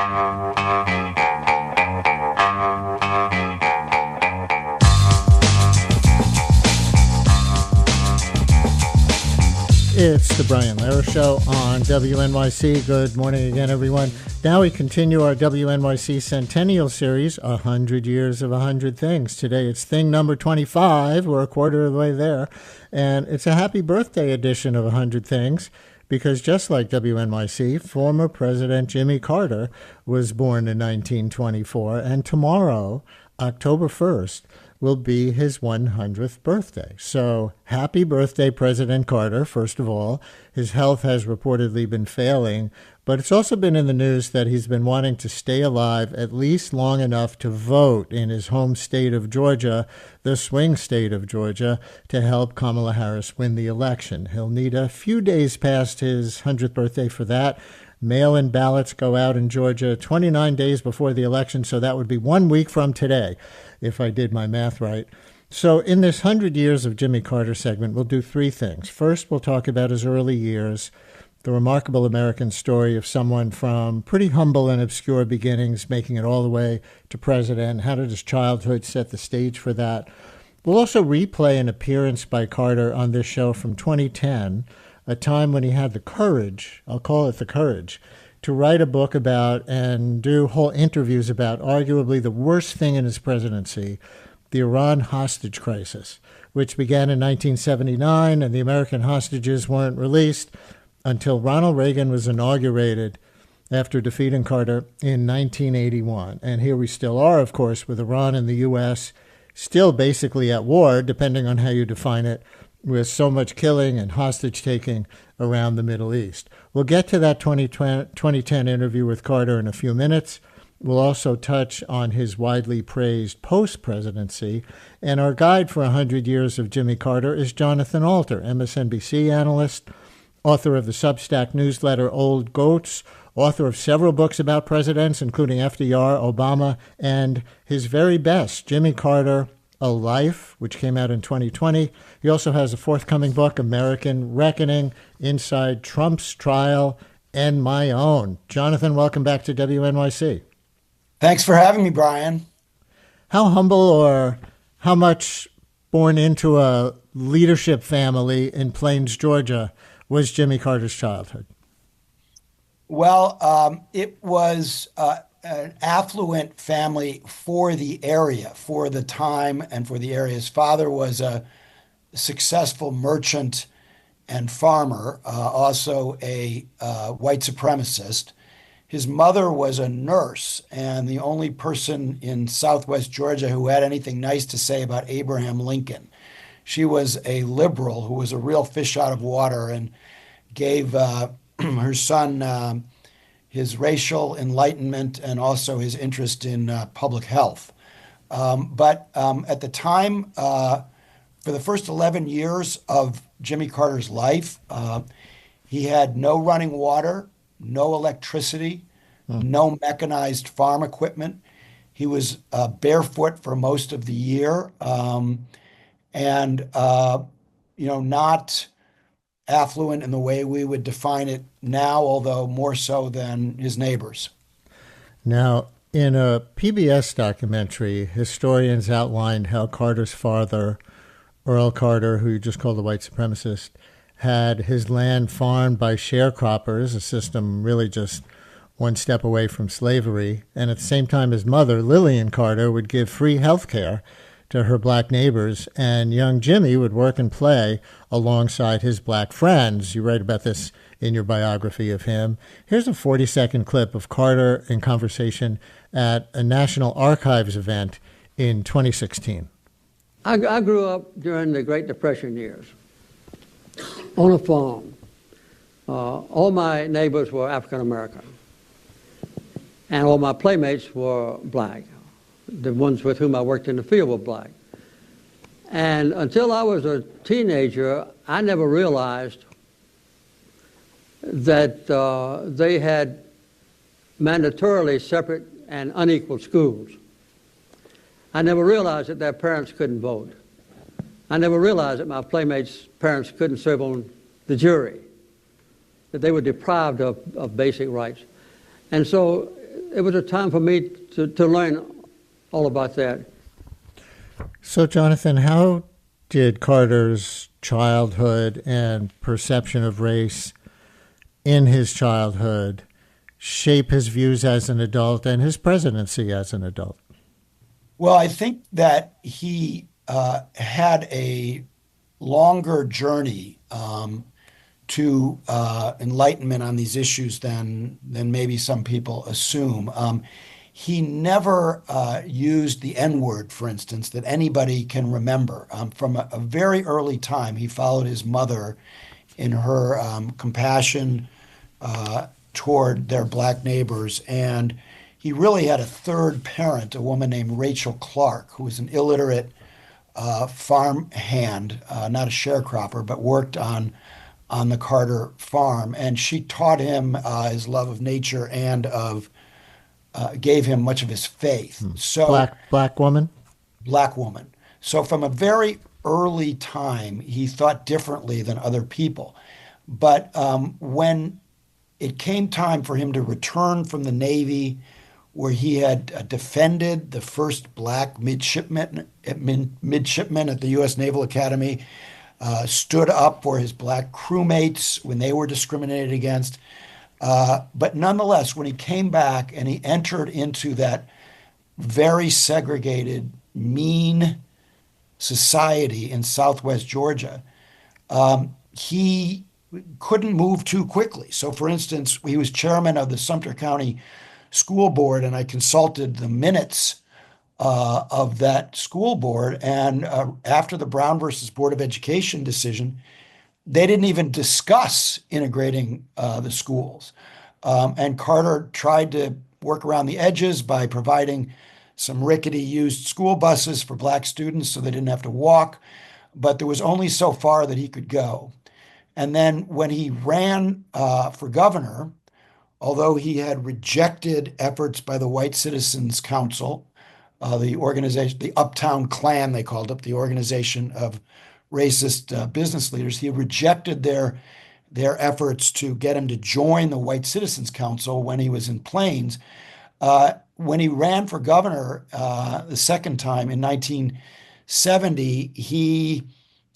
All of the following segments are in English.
It's the Brian Lehrer Show on WNYC. Good morning again, everyone. Now we continue our WNYC Centennial series, 100 Years of 100 Things. Today it's thing number 25. We're a quarter of the way there. And it's a happy birthday edition of 100 Things because just like WNYC, former President Jimmy Carter was born in 1924. And tomorrow, October 1st, will be his 100th birthday. So happy birthday, President Carter, first of all. His health has reportedly been failing, but it's also been in the news that he's been wanting to stay alive at least long enough to vote in his home state of Georgia, the swing state of Georgia, to help Kamala Harris win the election. He'll need a few days past his 100th birthday for that. Mail-in ballots go out in Georgia 29 days before the election, so that would be 1 week from today, if I did my math right. So in this 100 Years of Jimmy Carter segment, we'll do three things. First, we'll talk about his early years, the remarkable American story of someone from pretty humble and obscure beginnings, making it all the way to president. How did his childhood set the stage for that? We'll also replay an appearance by Carter on this show from 2010, a time when he had the courage, I'll call it the courage, to write a book about and do whole interviews about arguably the worst thing in his presidency, the Iran hostage crisis, which began in 1979, and the American hostages weren't released until Ronald Reagan was inaugurated after defeating Carter in 1981. And here we still are, of course, with Iran and the U.S. still basically at war, depending on how you define it, with so much killing and hostage-taking around the Middle East. We'll get to that 2010 interview with Carter in a few minutes. We'll also touch on his widely praised post-presidency. And our guide for 100 Years of Jimmy Carter is Jonathan Alter, MSNBC analyst, author of the Substack newsletter Old Goats, author of several books about presidents, including FDR, Obama, and his very best, Jimmy Carter, A Life, which came out in 2020. He also has a forthcoming book, American Reckoning, Inside Trump's Trial, and My Own. Jonathan, welcome back to WNYC. Thanks for having me, Brian. How humble or how much born into a leadership family in Plains, Georgia, was Jimmy Carter's childhood? Well, it was an affluent family for the area, for the time, and for the area. His father was a successful merchant and farmer, also a white supremacist. His mother was a nurse, and the only person in Southwest Georgia who had anything nice to say about Abraham Lincoln. She was a liberal who was a real fish out of water and gave her son his racial enlightenment and also his interest in public health. But at the time, for the first 11 years of Jimmy Carter's life, he had no running water, no electricity, no mechanized farm equipment. He was barefoot for most of the year, and not affluent in the way we would define it now, although more so than his neighbors. Now, in a PBS documentary, historians outlined how Carter's father, Earl Carter, who you just called the white supremacist, had his land farmed by sharecroppers, a system really just one step away from slavery. And at the same time, his mother, Lillian Carter, would give free health care to her black neighbors, and young Jimmy would work and play alongside his black friends. You write about this in your biography of him. Here's a 40-second clip of Carter in conversation at a National Archives event in 2016. I grew up during the Great Depression years on a farm. All my neighbors were African American, and all my playmates were black. The ones with whom I worked in the field were black. And until I was a teenager, I never realized that they had mandatorily separate and unequal schools. I never realized that their parents couldn't vote. I never realized that my playmates' parents couldn't serve on the jury, that they were deprived of basic rights. And so it was a time for me to learn all about that. So, Jonathan, how did Carter's childhood and perception of race in his childhood shape his views as an adult and his presidency as an adult? Well, I think that he had a longer journey to enlightenment on these issues than maybe some people assume. He never used the N-word, for instance, that anybody can remember. From a very early time, he followed his mother in her compassion toward their black neighbors. And he really had a third parent, a woman named Rachel Clark, who was an illiterate farm hand, not a sharecropper, but worked on the Carter farm. And she taught him his love of nature and gave him much of his faith. So Black woman? Black woman. So from a very early time, he thought differently than other people. But when it came time for him to return from the Navy, where he had defended the first black midshipman at the U.S. Naval Academy, stood up for his black crewmates when they were discriminated against. But nonetheless, when he came back and he entered into that very segregated, mean society in Southwest Georgia, he couldn't move too quickly. So, for instance, he was chairman of the Sumter County School Board, and I consulted the minutes of that school board. And after the Brown versus Board of Education decision, they didn't even discuss integrating the schools. And Carter tried to work around the edges by providing some rickety used school buses for black students so they didn't have to walk. But there was only so far that he could go. And then when he ran for governor, although he had rejected efforts by the White Citizens Council, the organization, the Uptown Klan, they called it, the organization of racist business leaders, he rejected their efforts to get him to join the White Citizens Council when he was in Plains. When he ran for governor the second time in 1970, he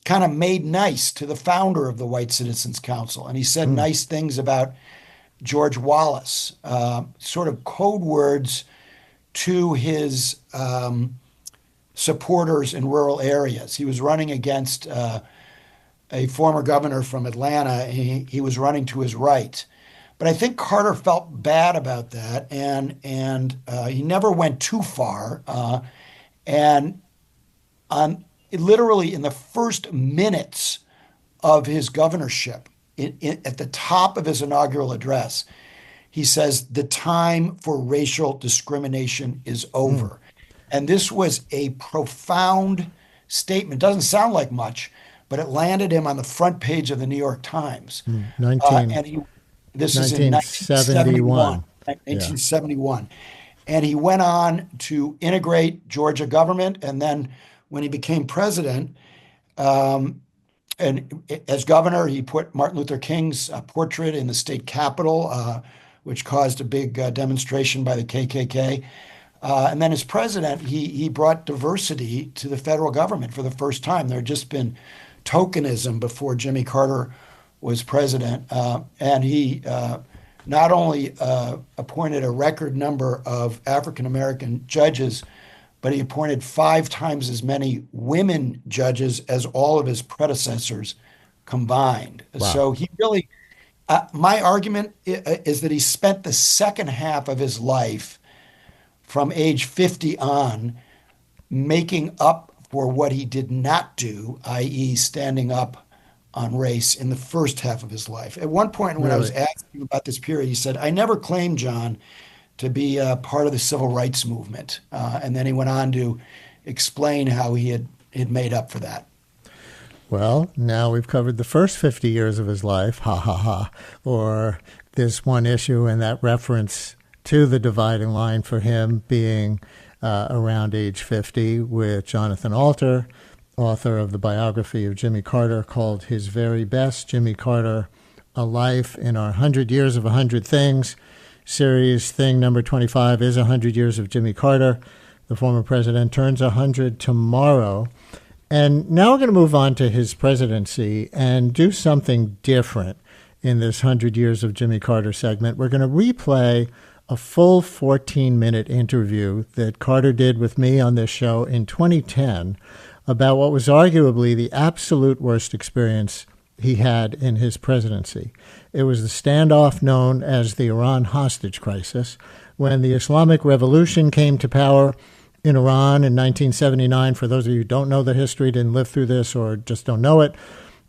kind of made nice to the founder of the White Citizens Council, and he said nice things about George Wallace, sort of code words to his supporters in rural areas. He was running against a former governor from Atlanta. He was running to his right. But I think Carter felt bad about that, and he never went too far. And literally in the first minutes of his governorship, at the top of his inaugural address, he says, "The time for racial discrimination is over." And this was a profound statement. Doesn't sound like much, but it landed him on the front page of the New York Times. This is in 1971. 1971. And he went on to integrate Georgia government. And then when he became president, and as governor, he put Martin Luther King's portrait in the state capitol, which caused a big demonstration by the KKK. And then as president, he brought diversity to the federal government for the first time. There had just been tokenism before Jimmy Carter was president. And he not only appointed a record number of African-American judges, but he appointed 5 times as many women judges as all of his predecessors combined. Wow. So he really, my argument is that he spent the second half of his life from age 50 on making up for what he did not do, i.e. standing up on race in the first half of his life. At one point when I was asking about this period, he said, "I never claimed, John, to be a part of the civil rights movement." And then he went on to explain how he had made up for that. Well, now we've covered the first 50 years of his life, ha ha ha, or this one issue and that reference to the dividing line for him being around age 50, with Jonathan Alter, author of the biography of Jimmy Carter, called his very best, Jimmy Carter, A Life in Our 100 Years of 100 Things. series. Thing number 25 is 100 years of Jimmy Carter. The former president turns 100 tomorrow. And now we're going to move on to his presidency and do something different in this 100 years of Jimmy Carter segment. We're going to replay a full 14-minute interview that Carter did with me on this show in 2010 about what was arguably the absolute worst experience he had in his presidency. It was the standoff known as the Iran hostage crisis, when the Islamic Revolution came to power in Iran in 1979. For those of you who don't know the history, didn't live through this, or just don't know it,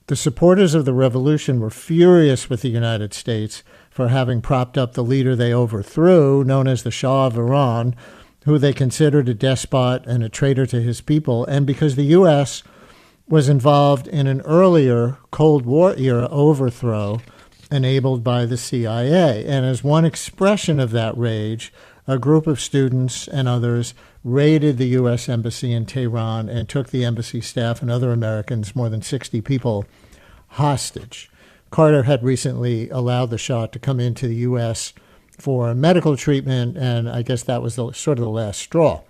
the supporters of the revolution were furious with the United States for having propped up the leader they overthrew, known as the Shah of Iran, who they considered a despot and a traitor to his people, and because the U.S. was involved in an earlier Cold War era overthrow enabled by the CIA. And as one expression of that rage, a group of students and others raided the U.S. Embassy in Tehran and took the embassy staff and other Americans, more than 60 people, hostage. Carter had recently allowed the Shah to come into the U.S. for medical treatment, and I guess that was sort of the last straw.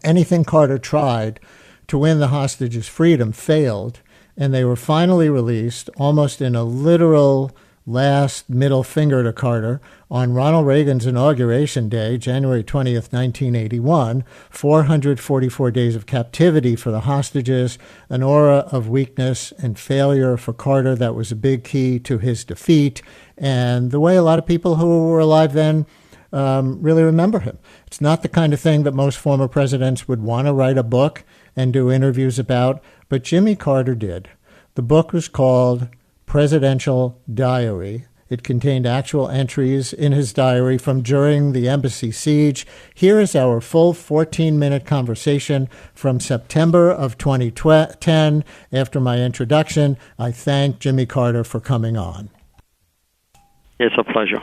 Anything Carter tried to win the hostages' freedom failed, and they were finally released, almost in a literal last middle finger to Carter, on Ronald Reagan's inauguration day, January 20th, 1981, 444 days of captivity for the hostages, an aura of weakness and failure for Carter that was a big key to his defeat, and the way a lot of people who were alive then really remember him. It's not the kind of thing that most former presidents would want to write a book and do interviews about, but Jimmy Carter did. The book was called Presidential Diary. It contained actual entries in his diary from during the embassy siege. Here is our full 14-minute conversation from September of 2010. After my introduction, I thank Jimmy Carter for coming on. It's a pleasure.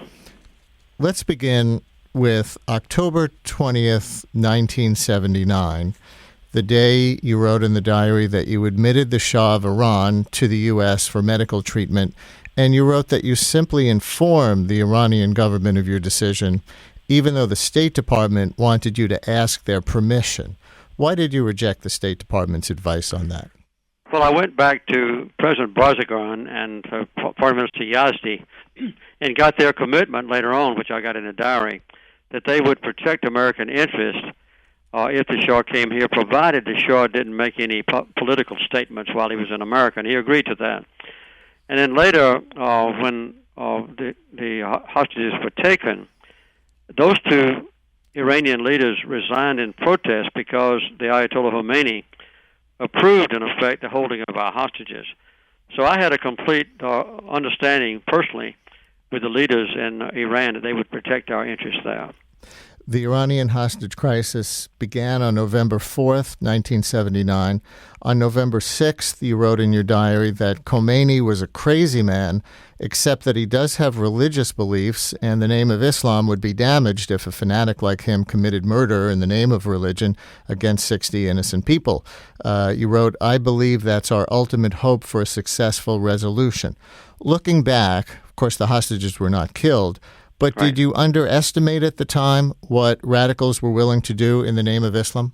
Let's begin with October 20th, 1979. The day you wrote in the diary that you admitted the Shah of Iran to the U.S. for medical treatment, and you wrote that you simply informed the Iranian government of your decision, even though the State Department wanted you to ask their permission. Why did you reject the State Department's advice on that? Well, I went back to President Barzaghan and Foreign Minister Yazdi and got their commitment later on, which I got in a diary, that they would protect American interests if the Shah came here, provided the Shah didn't make any political statements while he was in America, and he agreed to that. And then later, when the hostages were taken, those two Iranian leaders resigned in protest because the Ayatollah Khomeini approved, in effect, the holding of our hostages. So I had a complete understanding, personally, with the leaders in Iran that they would protect our interests there. The Iranian hostage crisis began on November 4th, 1979. On November 6th, you wrote in your diary that Khomeini was a crazy man, except that he does have religious beliefs, and the name of Islam would be damaged if a fanatic like him committed murder in the name of religion against 60 innocent people. You wrote, I believe that's our ultimate hope for a successful resolution. Looking back, of course, the hostages were not killed, but right. Did you underestimate at the time what radicals were willing to do in the name of Islam?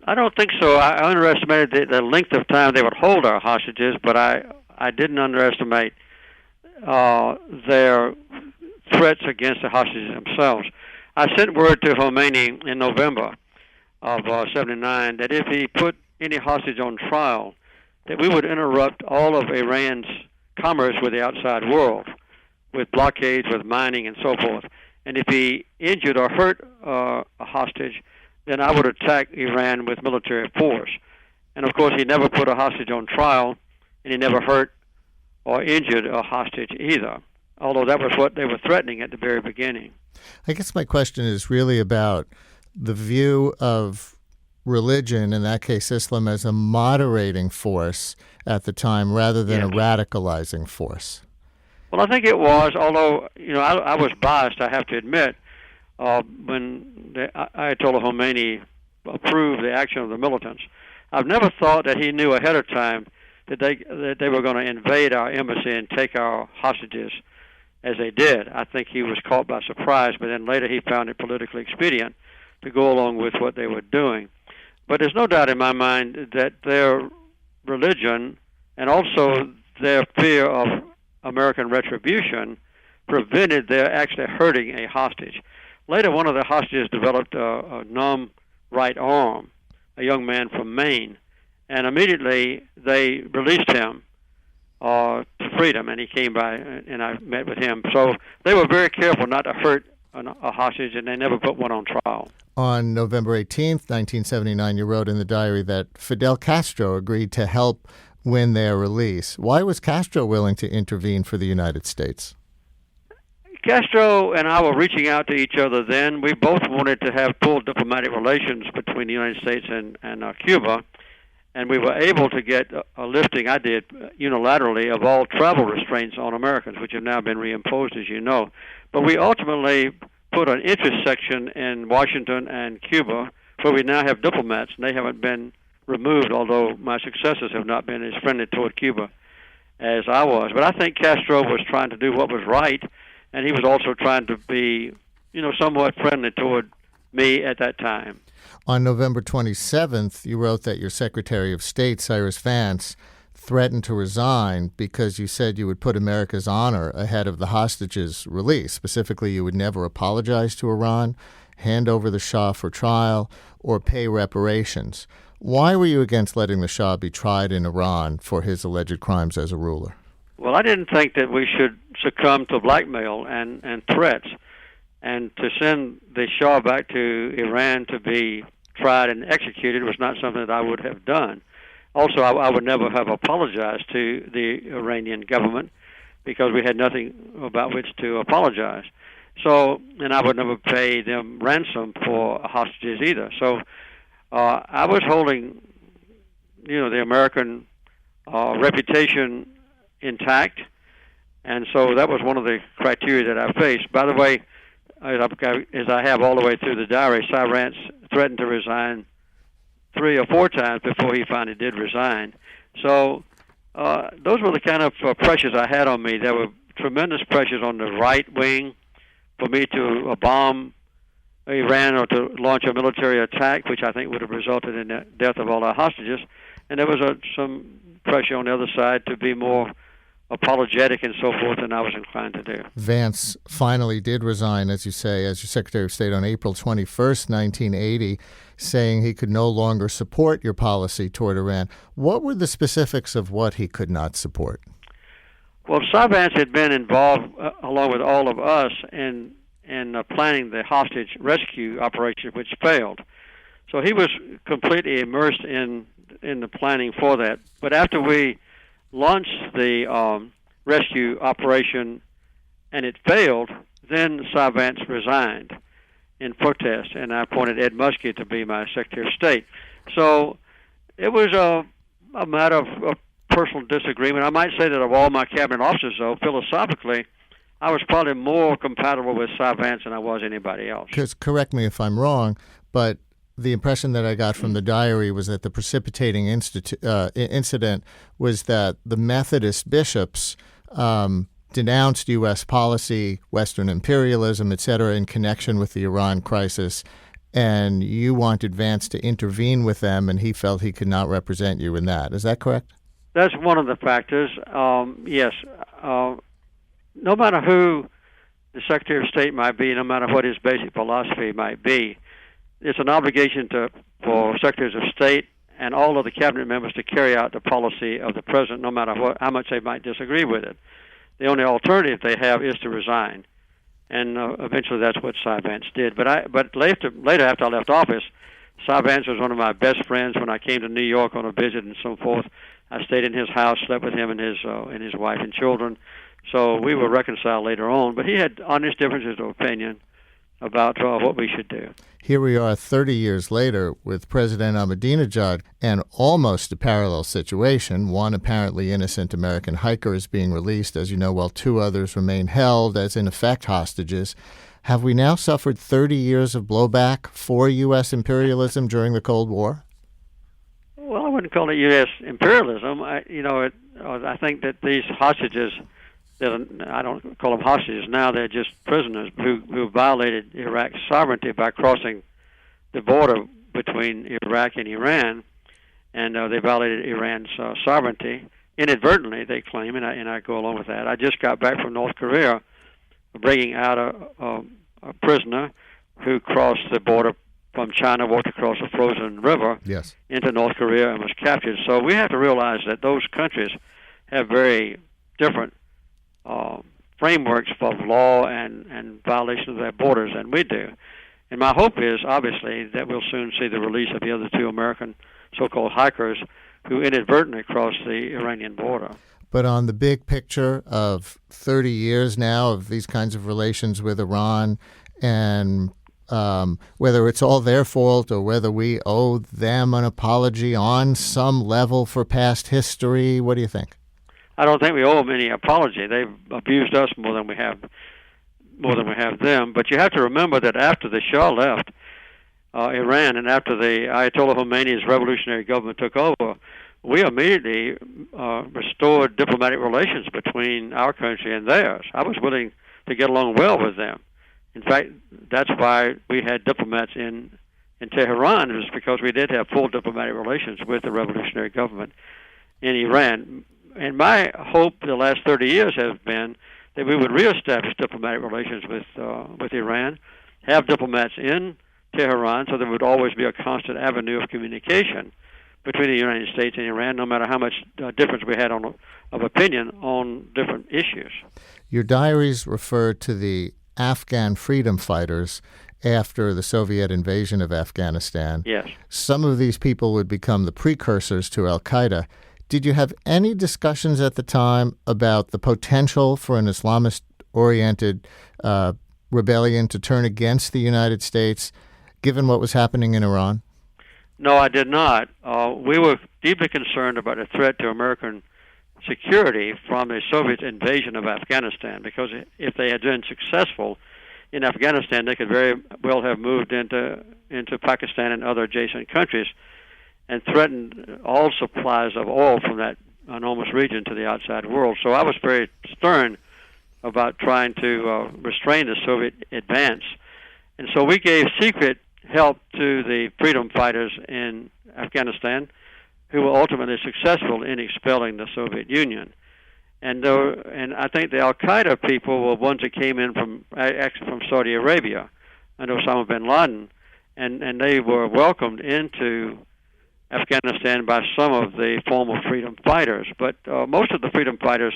I don't think so. I underestimated the length of time they would hold our hostages, but I didn't underestimate their threats against the hostages themselves. I sent word to Khomeini in November of 79 that if he put any hostage on trial, that we would interrupt all of Iran's commerce with the outside world, with blockades, with mining, and so forth. And if he injured or hurt a hostage, then I would attack Iran with military force. And of course, he never put a hostage on trial, and he never hurt or injured a hostage either, although that was what they were threatening at the very beginning. I guess my question is really about the view of religion, in that case Islam, as a moderating force at the time rather than a radicalizing force. Well, I think it was, although, I was biased, I have to admit, when the Ayatollah Khomeini approved the action of the militants. I've never thought that he knew ahead of time that they were going to invade our embassy and take our hostages as they did. I think he was caught by surprise, but then later he found it politically expedient to go along with what they were doing. But there's no doubt in my mind that their religion and also their fear of American retribution prevented their actually hurting a hostage. Later, one of the hostages developed a numb right arm, a young man from Maine, and immediately they released him to freedom, and he came by, and I met with him. So they were very careful not to hurt a hostage, and they never put one on trial. On November 18th, 1979, you wrote in the diary that Fidel Castro agreed to help win their release. Why was Castro willing to intervene for the United States? Castro and I were reaching out to each other then. We both wanted to have full diplomatic relations between the United States and Cuba, and we were able to get a lifting, I did, unilaterally, of all travel restraints on Americans, which have now been reimposed, as you know. But we ultimately put an interest section in Washington and Cuba, where we now have diplomats, and they haven't been removed, although my successors have not been as friendly toward Cuba as I was. But I think Castro was trying to do what was right, and he was also trying to be, somewhat friendly toward me at that time. On November 27th, you wrote that your Secretary of State, Cyrus Vance, threatened to resign because you said you would put America's honor ahead of the hostages' release. Specifically, you would never apologize to Iran, hand over the Shah for trial, or pay reparations. Why were you against letting the Shah be tried in Iran for his alleged crimes as a ruler? Well, I didn't think that we should succumb to blackmail and threats. And to send the Shah back to Iran to be tried and executed was not something that I would have done. Also, I would never have apologized to the Iranian government because we had nothing about which to apologize. So, and I would never pay them ransom for hostages either. So I was holding, the American reputation intact, and so that was one of the criteria that I faced. By the way, as I have all the way through the diary, Cy Vance threatened to resign 3 or 4 times before he finally did resign. So those were the kind of pressures I had on me. There were tremendous pressures on the right wing for me to bomb Iran or to launch a military attack, which I think would have resulted in the death of all our hostages. And there was some pressure on the other side to be more apologetic and so forth than I was inclined to do. Vance finally did resign, as you say, as your Secretary of State on April 21st, 1980, saying he could no longer support your policy toward Iran. What were the specifics of what he could not support? Well, Cy Vance had been involved, along with all of us, in planning the hostage rescue operation, which failed. So he was completely immersed in the planning for that. But after we launched the rescue operation and it failed, then Cy Vance resigned in protest, and I appointed Ed Muskie to be my Secretary of State. So it was a matter of personal disagreement. I might say that of all my cabinet officers, though, philosophically, I was probably more compatible with Cy Vance than I was anybody else. Because, correct me if I'm wrong, but the impression that I got from the diary was that the precipitating incident was that the Methodist bishops denounced U.S. policy, Western imperialism, etc., in connection with the Iran crisis, and you wanted Vance to intervene with them, and he felt he could not represent you in that. Is that correct? That's one of the factors, yes. No matter who the Secretary of State might be, no matter what his basic philosophy might be, it's an obligation for Secretaries of State and all of the cabinet members to carry out the policy of the president, no matter how much they might disagree with it. The only alternative they have is to resign, and eventually that's what Cy Vance did. But later, after I left office, Cy Vance was one of my best friends. When I came to New York on a visit and so forth, I stayed in his house, slept with him and his wife and children. So we were reconciled later on. But he had honest differences of opinion about what we should do. Here we are 30 years later with President Ahmadinejad, and almost a parallel situation. One apparently innocent American hiker is being released, as you know, while 2 others remain held as, in effect, hostages. Have we now suffered 30 years of blowback for U.S. imperialism during the Cold War? Well, I wouldn't call it U.S. imperialism. I think that these hostages I don't call them hostages now, they're just prisoners who violated Iraq's sovereignty by crossing the border between Iraq and Iran, and they violated Iran's sovereignty inadvertently, they claim, and I go along with that. I just got back from North Korea, bringing out a prisoner who crossed the border from China, walked across a frozen river into North Korea and was captured. So we have to realize that those countries have very different frameworks for law and violation of their borders than we do. And my hope is, obviously, that we'll soon see the release of the other two American so-called hikers who inadvertently crossed the Iranian border. But on the big picture of 30 years now of these kinds of relations with Iran, and whether it's all their fault or whether we owe them an apology on some level for past history, what do you think? I don't think we owe them any apology. They've abused us more than we have them. But you have to remember that after the Shah left Iran and after the Ayatollah Khomeini's revolutionary government took over, we immediately restored diplomatic relations between our country and theirs. I was willing to get along well with them. In fact, that's why we had diplomats in Tehran. It was because we did have full diplomatic relations with the revolutionary government in Iran. And my hope the last 30 years has been that we would reestablish diplomatic relations with Iran, have diplomats in Tehran, so there would always be a constant avenue of communication between the United States and Iran, no matter how much difference we had of opinion on different issues. Your diaries refer to the Afghan freedom fighters after the Soviet invasion of Afghanistan. Yes. Some of these people would become the precursors to al-Qaeda. Did you have any discussions at the time about the potential for an Islamist-oriented rebellion to turn against the United States, given what was happening in Iran? No, I did not. We were deeply concerned about a threat to American security from the Soviet invasion of Afghanistan, because if they had been successful in Afghanistan, they could very well have moved into Pakistan and other adjacent countries and threatened all supplies of oil from that enormous region to the outside world. So I was very stern about trying to restrain the Soviet advance. And so we gave secret help to the freedom fighters in Afghanistan, who were ultimately successful in expelling the Soviet Union. And I think the al-Qaeda people were ones that came in from Saudi Arabia, and Osama bin Laden, and they were welcomed into Afghanistan by some of the former freedom fighters. But most of the freedom fighters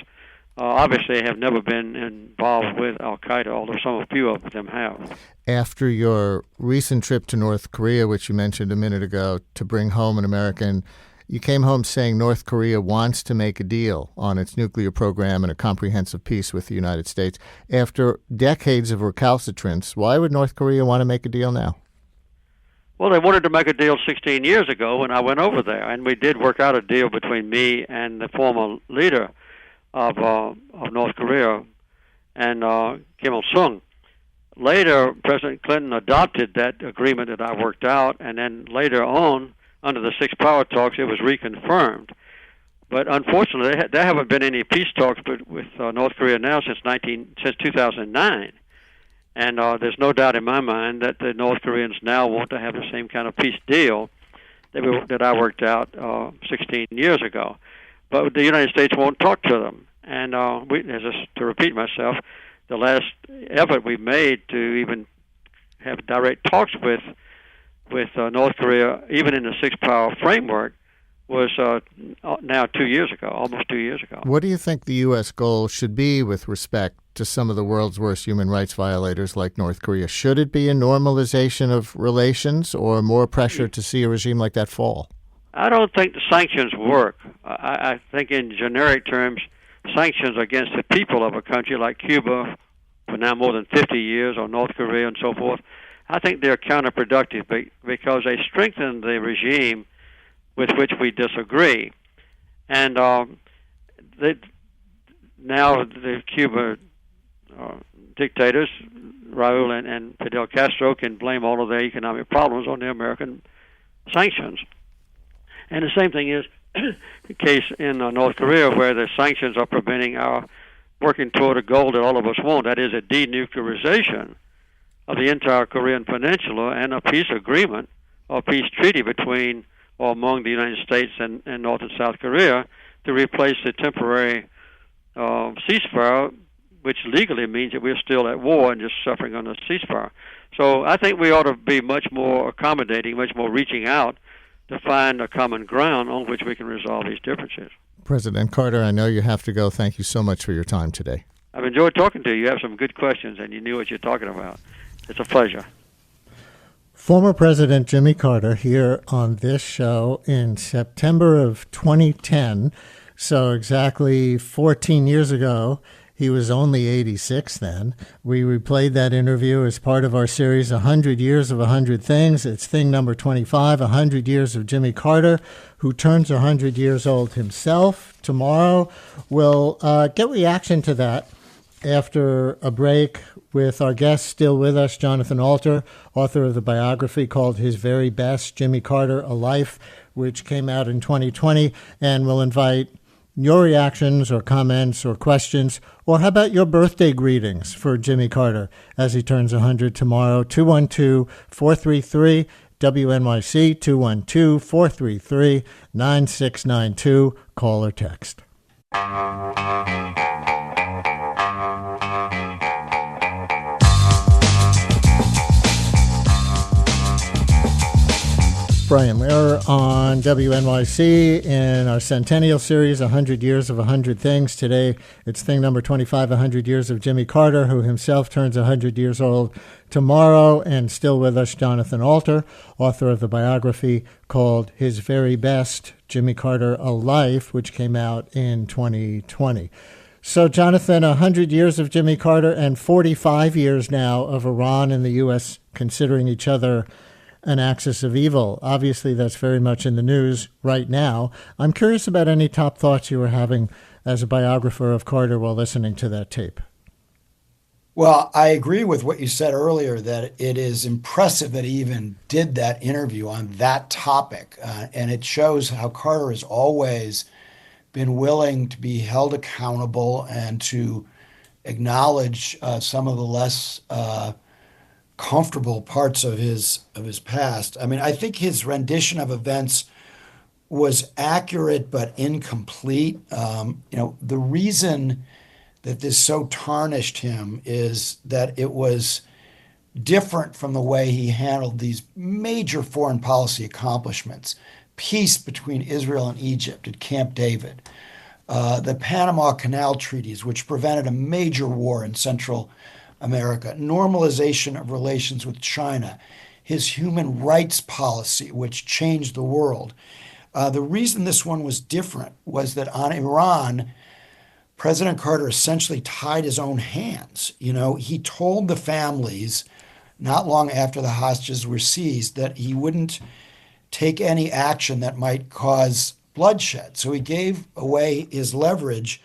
obviously have never been involved with al-Qaeda, although a few of them have. After your recent trip to North Korea, which you mentioned a minute ago, to bring home an American, you came home saying North Korea wants to make a deal on its nuclear program and a comprehensive peace with the United States. After decades of recalcitrance, why would North Korea want to make a deal now? Well, they wanted to make a deal 16 years ago when I went over there, and we did work out a deal between me and the former leader of North Korea and Kim Il-sung. Later, President Clinton adopted that agreement that I worked out, and then later on, under the Six Power Talks, it was reconfirmed. But unfortunately, there haven't been any peace talks with North Korea now since 2009. And there's no doubt in my mind that the North Koreans now want to have the same kind of peace deal that I worked out 16 years ago. But the United States won't talk to them. And to repeat myself, the last effort we made to even have direct talks with North Korea, even in the Six Power framework, was now 2 years ago, almost 2 years ago. What do you think the U.S. goal should be with respect to some of the world's worst human rights violators like North Korea? Should it be a normalization of relations or more pressure to see a regime like that fall? I don't think the sanctions work. I think in generic terms, sanctions against the people of a country like Cuba for now more than 50 years, or North Korea and so forth, I think they're counterproductive because they strengthen the regime with which we disagree. And now the Cuba dictators, Raul and Fidel Castro, can blame all of their economic problems on the American sanctions. And the same thing is the case in North Korea, where the sanctions are preventing our working toward a goal that all of us want, that is a denuclearization of the entire Korean Peninsula and a peace agreement or peace treaty between or among the United States and North and South Korea to replace the temporary ceasefire, which legally means that we're still at war and just suffering under ceasefire. So I think we ought to be much more accommodating, much more reaching out to find a common ground on which we can resolve these differences. President Carter, I know you have to go. Thank you so much for your time today. I've enjoyed talking to you. You have some good questions, and you knew what you're talking about. It's a pleasure. Former President Jimmy Carter here on this show in September of 2010. So exactly 14 years ago, he was only 86 then. We replayed that interview as part of our series, 100 Years of 100 Things. It's thing number 25, 100 Years of Jimmy Carter, who turns 100 years old himself tomorrow. We'll get reaction to that after a break with our guest still with us, Jonathan Alter, author of the biography called His Very Best, Jimmy Carter, A Life, which came out in 2020. And we'll invite your reactions or comments or questions, or how about your birthday greetings for Jimmy Carter as he turns 100 tomorrow? 212-433 WNYC, 212-433-9692. Call or text. Brian Lehrer on WNYC in our Centennial series, 100 Years of 100 Things. Today, it's thing number 25, 100 Years of Jimmy Carter, who himself turns 100 years old tomorrow. And still with us, Jonathan Alter, author of the biography called His Very Best, Jimmy Carter, A Life, which came out in 2020. So, Jonathan, 100 years of Jimmy Carter and 45 years now of Iran and the U.S. considering each other an axis of evil. Obviously, that's very much in the news right now. I'm curious about any top thoughts you were having as a biographer of Carter while listening to that tape. Well, I agree with what you said earlier, that it is impressive that he even did that interview on that topic. And it shows how Carter has always been willing to be held accountable and to acknowledge some of the less comfortable parts of his past. I mean, I think his rendition of events was accurate but incomplete. The reason that this so tarnished him is that it was different from the way he handled these major foreign policy accomplishments. Peace between Israel and Egypt at Camp David, the Panama Canal treaties, which prevented a major war in Central America, normalization of relations with China, his human rights policy, which changed the world. The reason this one was different was that on Iran, President Carter essentially tied his own hands. He told the families not long after the hostages were seized that he wouldn't take any action that might cause bloodshed. So he gave away his leverage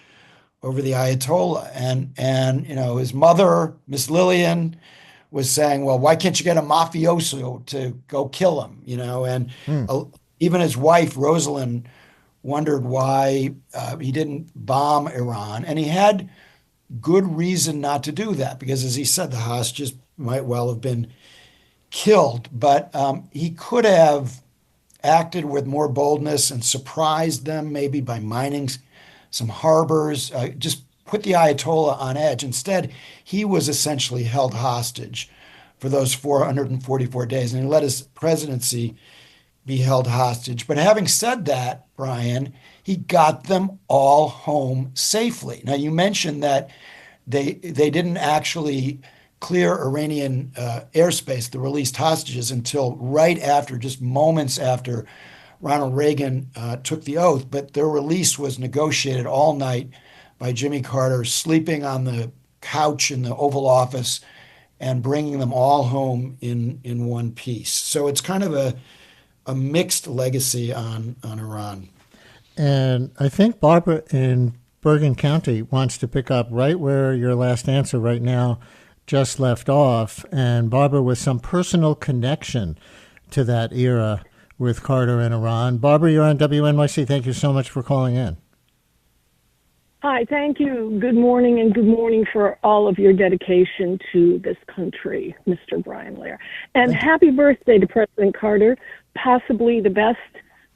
over the Ayatollah. And his mother, Miss Lillian, was saying, well, why can't you get a mafioso to go kill him? And even his wife, Rosalind, wondered why he didn't bomb Iran. And he had good reason not to do that, because as he said, the hostages might well have been killed. But he could have acted with more boldness and surprised them, maybe by mining some harbors, just put the Ayatollah on edge. Instead, he was essentially held hostage for those 444 days, and he let his presidency be held hostage. But having said that, Brian, he got them all home safely. Now, you mentioned that they didn't actually clear Iranian airspace, the released hostages, until right after, just moments after Ronald Reagan took the oath, but their release was negotiated all night by Jimmy Carter, sleeping on the couch in the Oval Office and bringing them all home in one piece. So it's kind of a mixed legacy on Iran. And I think Barbara in Bergen County wants to pick up right where your last answer right now just left off. And Barbara, with some personal connection to that era with Carter and Iran. Barbara, you're on WNYC. Thank you so much for calling in. Hi, thank you. Good morning, and good morning for all of your dedication to this country, Mr. Brian Lehrer. And happy birthday to President Carter, possibly the best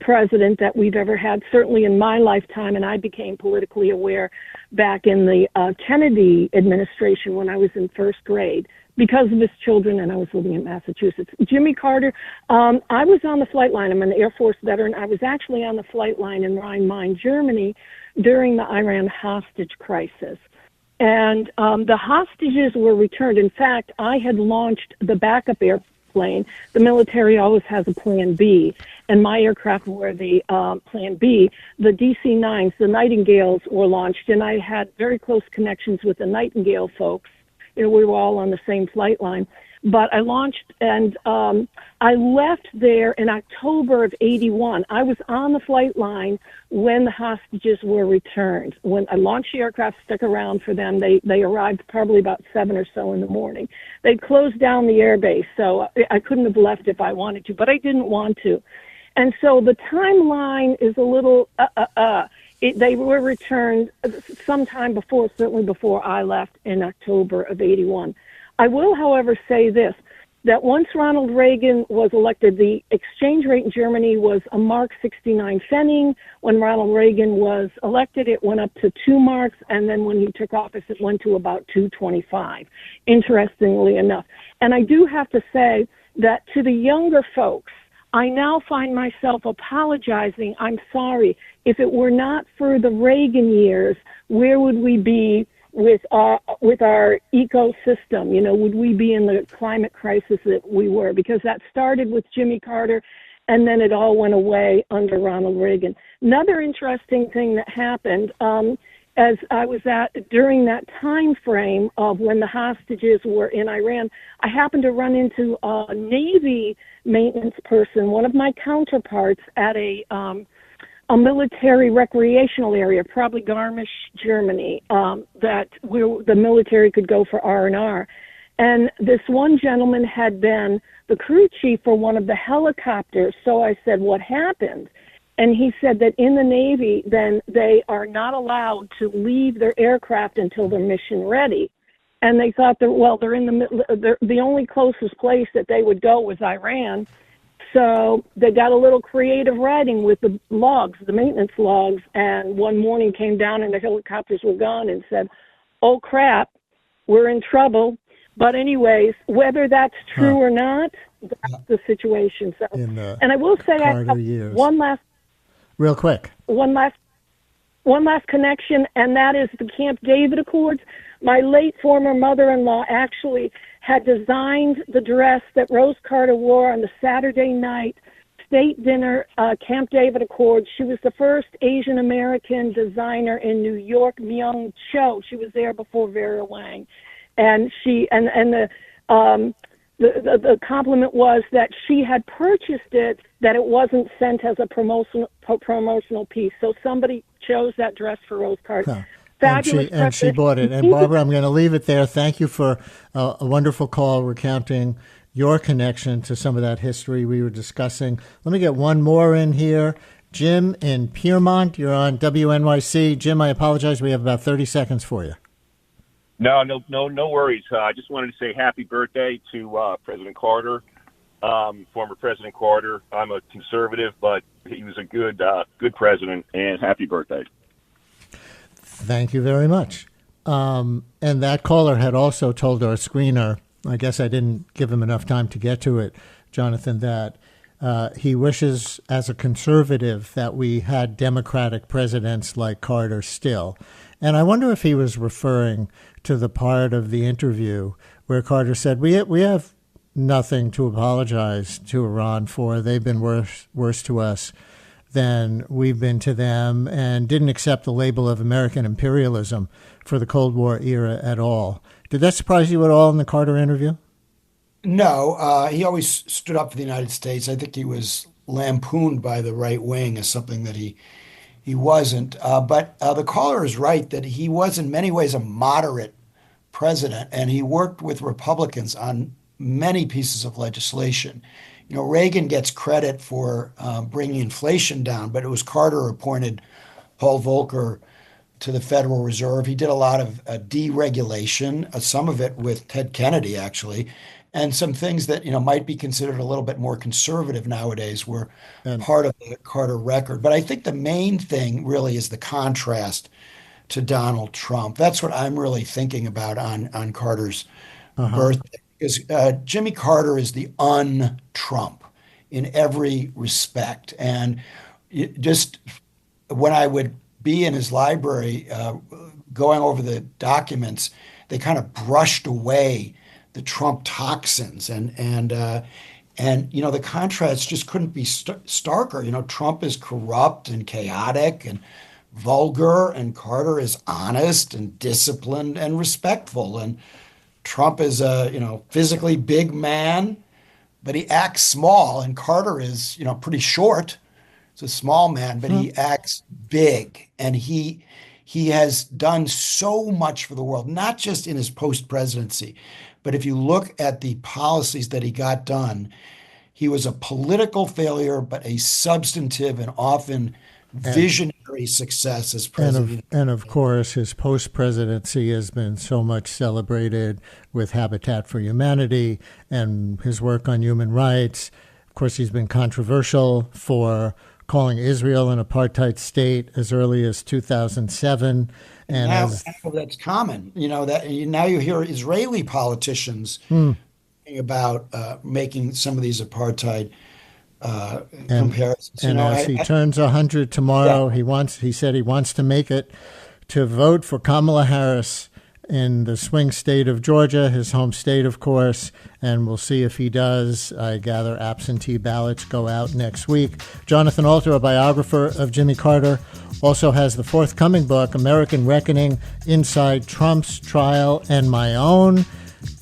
president that we've ever had, certainly in my lifetime. And I became politically aware back in the Kennedy administration when I was in first grade because of his children, and I was living in Massachusetts. Jimmy Carter, I was on the flight line. I'm an Air Force veteran. I was actually on the flight line in Rhine-Main, Germany, during the Iran hostage crisis. And the hostages were returned. In fact, I had launched the backup airplane. The military always has a plan B, and my aircraft were the plan B. The DC-9s, the Nightingales, were launched, and I had very close connections with the Nightingale folks. You know, we were all on the same flight line. But I launched, and I left there in October of 81. I was on the flight line when the hostages were returned. When I launched the aircraft, stuck around for them, they arrived probably about 7 or so in the morning. They closed down the airbase, so I couldn't have left if I wanted to, but I didn't want to. And so the timeline is a little, they were returned sometime before, certainly before I left in October of 81. I will, however, say this, that once Ronald Reagan was elected, the exchange rate in Germany was a mark 69 Pfennig. When Ronald Reagan was elected, it went up to 2 marks, and then when he took office, it went to about 2.25, interestingly enough. And I do have to say that to the younger folks, I now find myself apologizing. I'm sorry. If it were not for the Reagan years, where would we be with our ecosystem? You know, would we be in the climate crisis that we were? Because that started with Jimmy Carter, and then it all went away under Ronald Reagan. Another interesting thing that happened, as I was during that time frame of when the hostages were in Iran, I happened to run into a Navy maintenance person, one of my counterparts at a military recreational area, probably Garmisch, Germany, that the military could go for R&R. And this one gentleman had been the crew chief for one of the helicopters. So I said, what happened? And he said that in the Navy, then they are not allowed to leave their aircraft until they're mission ready. And they thought that, they're in the middle, the only closest place that they would go was Iran. So they got a little creative writing with the logs, the maintenance logs, and one morning came down and the helicopters were gone and said, oh, crap, we're in trouble. But anyways, whether that's true or not, that's the situation. So, and I will say I have one last connection, and that is the Camp David Accords. My late former mother-in-law actually had designed the dress that Rose Carter wore on the Saturday night state dinner, Camp David Accords. She was the first Asian American designer in New York, Myung Cho. She was there before Vera Wang, and the compliment was that she had purchased it, that it wasn't sent as a promotional piece. So somebody chose that dress for Rose Carter. Huh. And she bought it. And Barbara, I'm going to leave it there. Thank you for a wonderful call recounting your connection to some of that history we were discussing. Let me get one more in here. Jim in Piermont, you're on WNYC. Jim, I apologize. We have about 30 seconds for you. No worries. I just wanted to say happy birthday to President Carter, former President Carter. I'm a conservative, but he was a good president, and happy birthday. Thank you very much. And that caller had also told our screener, I guess I didn't give him enough time to get to it, Jonathan, that he wishes as a conservative that we had Democratic presidents like Carter still. And I wonder if he was referring to the part of the interview where Carter said, we have nothing to apologize to Iran for. They've been worse to us than we've been to them, and didn't accept the label of American imperialism for the Cold War era at all. Did that surprise you at all in the Carter interview? No, he always stood up for the United States. I think he was lampooned by the right wing as something that he wasn't. But the caller is right that he was in many ways a moderate president, and he worked with Republicans on many pieces of legislation. You know, Reagan gets credit for bringing inflation down, but it was Carter who appointed Paul Volcker to the Federal Reserve. He did a lot of deregulation, some of it with Ted Kennedy, actually, and some things that might be considered a little bit more conservative nowadays were part of the Carter record. But I think the main thing really is the contrast to Donald Trump. That's what I'm really thinking about on Carter's birthday, because Jimmy Carter is the un-Trump in every respect. And just when I would be in his library going over the documents, they kind of brushed away the Trump toxins, and the contrast just couldn't be starker. Trump is corrupt and chaotic and vulgar, and Carter is honest and disciplined and respectful. And Trump is a physically big man, but he acts small, and Carter is pretty short. It's a small man, but he acts big, and he has done so much for the world, not just in his post-presidency, but if you look at the policies that he got done, he was a political failure, but a substantive and often visionary success as president. And of course, his post-presidency has been so much celebrated with Habitat for Humanity and his work on human rights. Of course, he's been controversial for calling Israel an apartheid state as early as 2007. And now that's common. That now you hear Israeli politicians about making some of these apartheid comparisons. And as he turns 100 tomorrow, he said he wants to make it to vote for Kamala Harris in the swing state of Georgia, his home state, of course, and we'll see if he does. I gather absentee ballots go out next week. Jonathan Alter, a biographer of Jimmy Carter, also has the forthcoming book, American Reckoning, Inside Trump's Trial and My Own.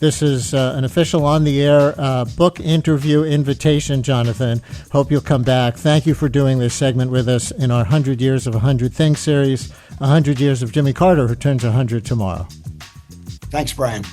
This is an official on-the-air book interview invitation, Jonathan. Hope you'll come back. Thank you for doing this segment with us in our 100 Years of 100 Things series, 100 Years of Jimmy Carter, who turns 100 tomorrow. Thanks, Brian.